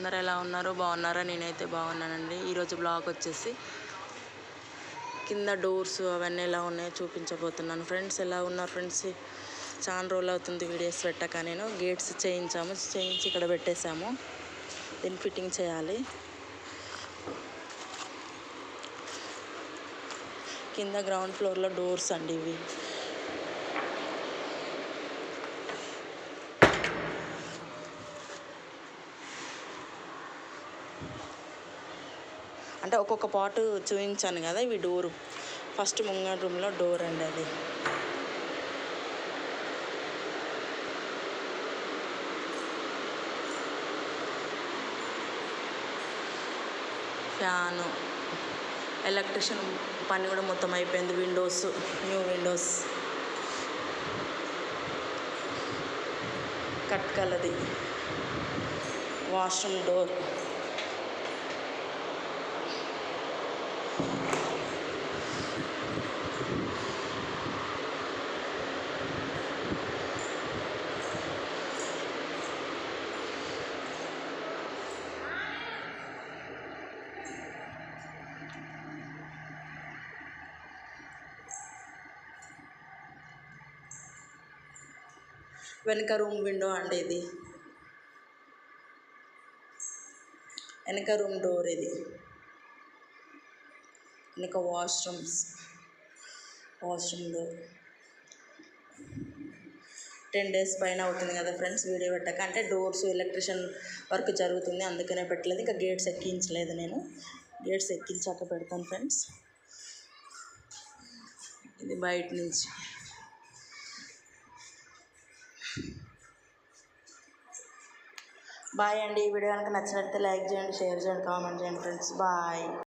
అందరు ఎలా ఉన్నారు? బాగున్నారా? నేనైతే బాగున్నానండి. ఈరోజు బ్లాగ్ వచ్చేసి కింద డోర్స్ అవన్నీ ఎలా ఉన్నాయో చూపించబోతున్నాను ఫ్రెండ్స్. ఎలా ఉన్నారు ఫ్రెండ్స్? చాలా రోజులు అవుతుంది వీడియోస్ పెట్టక. నేను గేట్స్ చేయించి ఇక్కడ పెట్టేశాము. దీన్ని ఫిట్టింగ్ చేయాలి. కింద గ్రౌండ్ ఫ్లోర్లో డోర్స్ అండి ఇవి. అంటే ఒక్కొక్క పార్ట్ చూపించాను కదా, ఇవి డోరు. ఫస్ట్ ముంగడ రూమ్లో డోర్ అండి అది. ఫ్యాను, ఎలక్ట్రిషియన్ పని కూడా మొత్తం అయిపోయింది. విండోస్, న్యూ విండోస్, కట్కలది, వాష్రూమ్ డోర్, వెనక రూమ్ విండో అండి ఇది. వెనక రూమ్ డోర్ ఇది. వెనక వాష్రూమ్ డోర్. 10 days పైన అవుతుంది కదా ఫ్రెండ్స్ వీడియో పెట్టక. అంటే డోర్స్ ఎలక్ట్రిషియన్ వర్క్ జరుగుతుంది, అందుకనే పెట్టలేదు. ఇంకా గేట్స్ ఎక్కించలేదు నేను. గేట్స్ ఎక్కించాక పెడతాను ఫ్రెండ్స్. ఇది బయట నుంచి. బాయ్ అండి. ఈ వీడియో కనుక నచ్చినట్లయితే లైక్ చేయండి, షేర్ చేయండి, కామెంట్ చేయండి ఫ్రెండ్స్. బాయ్.